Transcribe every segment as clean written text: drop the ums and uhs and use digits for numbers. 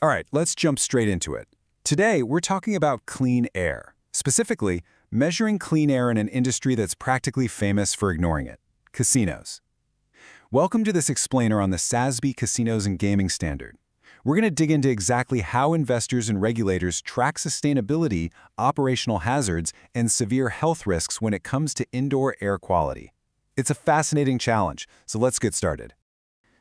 All right, let's jump straight into it. Today, we're talking about clean air. Specifically, measuring clean air in an industry that's practically famous for ignoring it: casinos. Welcome to this explainer on the SASB Casinos and Gaming Standard. We're going to dig into exactly how investors and regulators track sustainability, operational hazards, and severe health risks when it comes to indoor air quality. It's a fascinating challenge, so let's get started.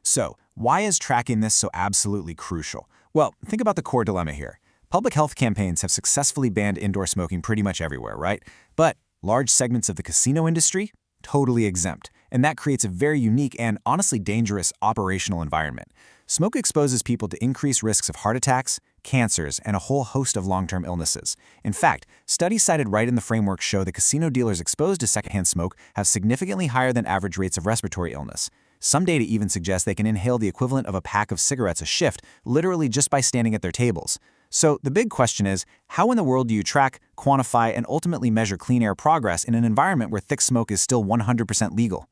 So, why is tracking this so absolutely crucial? Well, think about the core dilemma here. Public health campaigns have successfully banned indoor smoking pretty much everywhere, right? But large segments of the casino industry? Totally exempt. And that creates a very unique and honestly dangerous operational environment. Smoke exposes people to increased risks of heart attacks, cancers, and a whole host of long-term illnesses. In fact, studies cited right in the framework show that casino dealers exposed to secondhand smoke have significantly higher than average rates of respiratory illness. Some data even suggests they can inhale the equivalent of a pack of cigarettes a shift, literally just by standing at their tables. So the big question is, how in the world do you track, quantify, and ultimately measure clean air progress in an environment where thick smoke is still 100% legal?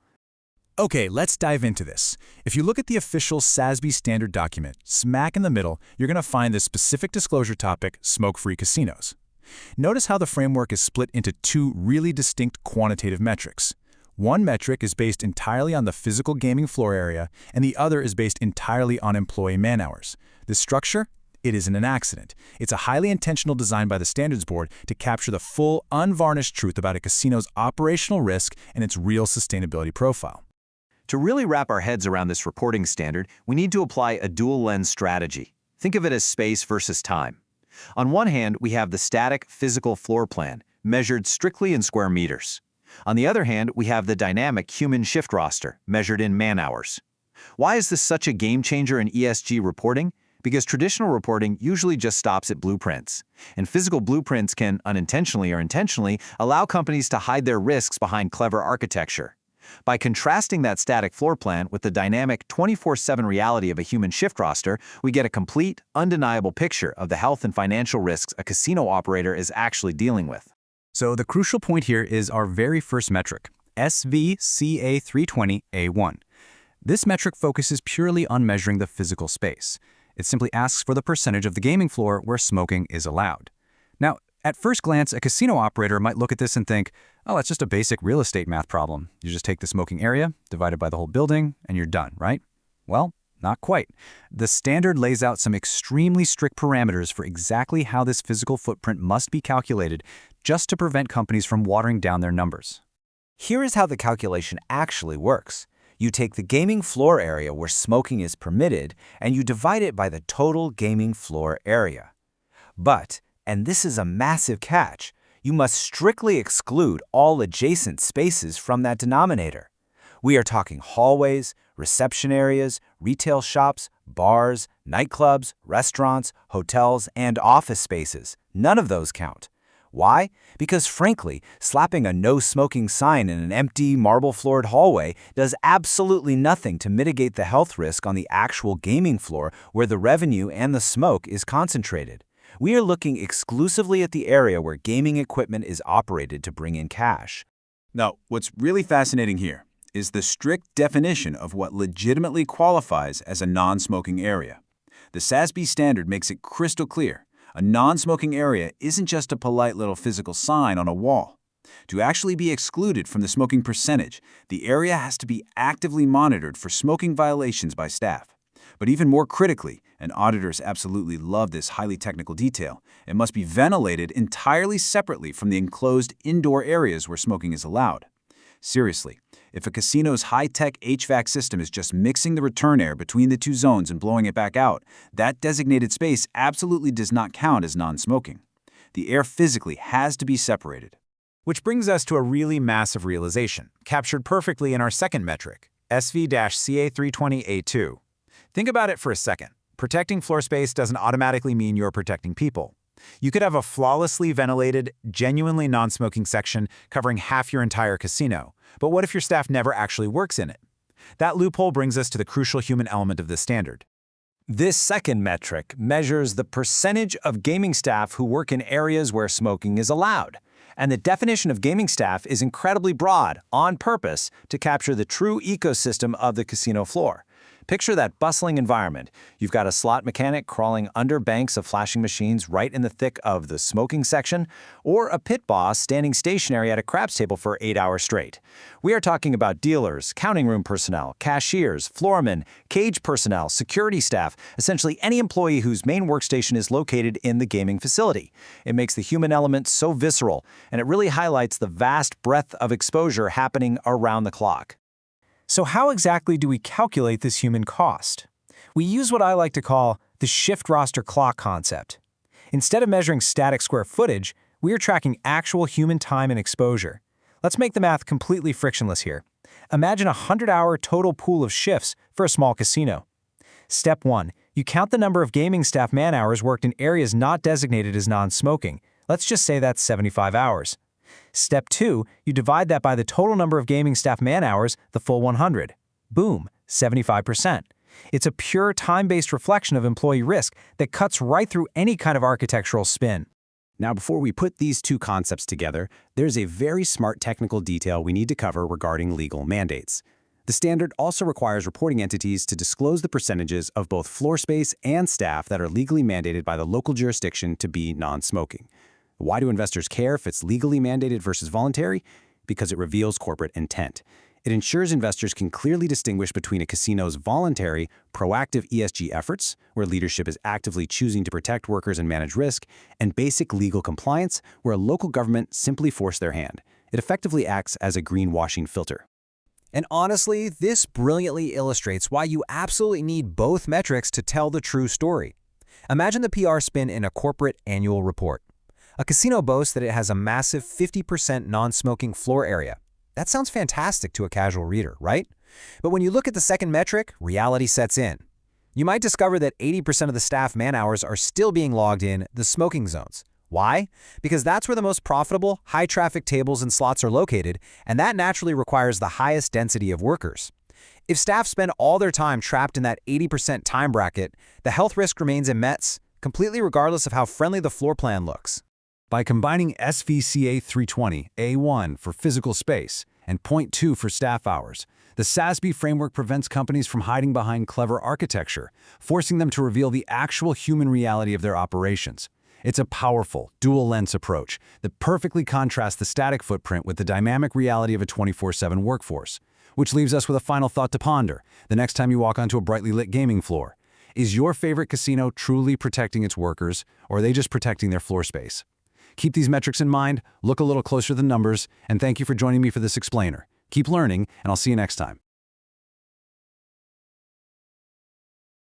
Okay, let's dive into this. If you look at the official SASB standard document, smack in the middle, you're going to find the specific disclosure topic, smoke-free casinos. Notice how the framework is split into two really distinct quantitative metrics. One metric is based entirely on the physical gaming floor area, and the other is based entirely on employee man-hours. This structure? It isn't an accident. It's a highly intentional design by the Standards Board to capture the full, unvarnished truth about a casino's operational risk and its real sustainability profile. To really wrap our heads around this reporting standard, we need to apply a dual-lens strategy. Think of it as space versus time. On one hand, we have the static physical floor plan, measured strictly in square meters. On the other hand, we have the dynamic human shift roster, measured in man-hours. Why is this such a game-changer in ESG reporting? Because traditional reporting usually just stops at blueprints. And physical blueprints can, unintentionally or intentionally, allow companies to hide their risks behind clever architecture. By contrasting that static floor plan with the dynamic 24/7 reality of a human shift roster, we get a complete, undeniable picture of the health and financial risks a casino operator is actually dealing with. So the crucial point here is our very first metric, SV-CA-320a.1. This metric focuses purely on measuring the physical space. It simply asks for the percentage of the gaming floor where smoking is allowed. Now, at first glance, a casino operator might look at this and think, oh, that's just a basic real estate math problem. You just take the smoking area, divide it by the whole building, and you're done, right? Well, not quite. The standard lays out some extremely strict parameters for exactly how this physical footprint must be calculated just to prevent companies from watering down their numbers. Here is how the calculation actually works. You take the gaming floor area where smoking is permitted, and you divide it by the total gaming floor area. But, and this is a massive catch, you must strictly exclude all adjacent spaces from that denominator. We are talking hallways, reception areas, retail shops, bars, nightclubs, restaurants, hotels, and office spaces. None of those count. Why? Because frankly, slapping a no-smoking sign in an empty, marble-floored hallway does absolutely nothing to mitigate the health risk on the actual gaming floor where the revenue and the smoke is concentrated. We are looking exclusively at the area where gaming equipment is operated to bring in cash. Now, what's really fascinating here is the strict definition of what legitimately qualifies as a non-smoking area. The SASB standard makes it crystal clear. A non-smoking area isn't just a polite little physical sign on a wall. To actually be excluded from the smoking percentage, the area has to be actively monitored for smoking violations by staff. But even more critically, and auditors absolutely love this highly technical detail, it must be ventilated entirely separately from the enclosed indoor areas where smoking is allowed. Seriously, if a casino's high-tech HVAC system is just mixing the return air between the two zones and blowing it back out, that designated space absolutely does not count as non-smoking. The air physically has to be separated. Which brings us to a really massive realization, captured perfectly in our second metric, SV-CA-320a.2. Think about it for a second. Protecting floor space doesn't automatically mean you're protecting people. You could have a flawlessly ventilated, genuinely non-smoking section covering half your entire casino. But what if your staff never actually works in it? That loophole brings us to the crucial human element of this standard. This second metric measures the percentage of gaming staff who work in areas where smoking is allowed. And the definition of gaming staff is incredibly broad, on purpose, to capture the true ecosystem of the casino floor. Picture that bustling environment. You've got a slot mechanic crawling under banks of flashing machines right in the thick of the smoking section, or a pit boss standing stationary at a craps table for 8 hours straight. We are talking about dealers, counting room personnel, cashiers, floormen, cage personnel, security staff, essentially any employee whose main workstation is located in the gaming facility. It makes the human element so visceral, and it really highlights the vast breadth of exposure happening around the clock. So how exactly do we calculate this human cost? We use what I like to call the shift roster clock concept. Instead of measuring static square footage, we are tracking actual human time and exposure. Let's make the math completely frictionless here. Imagine a 100-hour total pool of shifts for a small casino. Step 1. You count the number of gaming staff man-hours worked in areas not designated as non-smoking. Let's just say that's 75 hours. Step 2, you divide that by the total number of gaming staff man-hours, the full 100. Boom, 75%. It's a pure time-based reflection of employee risk that cuts right through any kind of architectural spin. Now, before we put these two concepts together, there's a very smart technical detail we need to cover regarding legal mandates. The standard also requires reporting entities to disclose the percentages of both floor space and staff that are legally mandated by the local jurisdiction to be non-smoking. Why do investors care if it's legally mandated versus voluntary? Because it reveals corporate intent. It ensures investors can clearly distinguish between a casino's voluntary, proactive ESG efforts, where leadership is actively choosing to protect workers and manage risk, and basic legal compliance, where a local government simply forced their hand. It effectively acts as a greenwashing filter. And honestly, this brilliantly illustrates why you absolutely need both metrics to tell the true story. Imagine the PR spin in a corporate annual report. A casino boasts that it has a massive 50% non-smoking floor area. That sounds fantastic to a casual reader, right? But when you look at the second metric, reality sets in. You might discover that 80% of the staff man-hours are still being logged in the smoking zones. Why? Because that's where the most profitable, high-traffic tables and slots are located, and that naturally requires the highest density of workers. If staff spend all their time trapped in that 80% time bracket, the health risk remains immense, completely regardless of how friendly the floor plan looks. By combining SV-CA-320a.1 for physical space and .2 for staff hours, the SASB framework prevents companies from hiding behind clever architecture, forcing them to reveal the actual human reality of their operations. It's a powerful, dual-lens approach that perfectly contrasts the static footprint with the dynamic reality of a 24/7 workforce. Which leaves us with a final thought to ponder the next time you walk onto a brightly lit gaming floor. Is your favorite casino truly protecting its workers, or are they just protecting their floor space? Keep these metrics in mind, look a little closer than numbers, and thank you for joining me for this explainer. Keep learning, and I'll see you next time.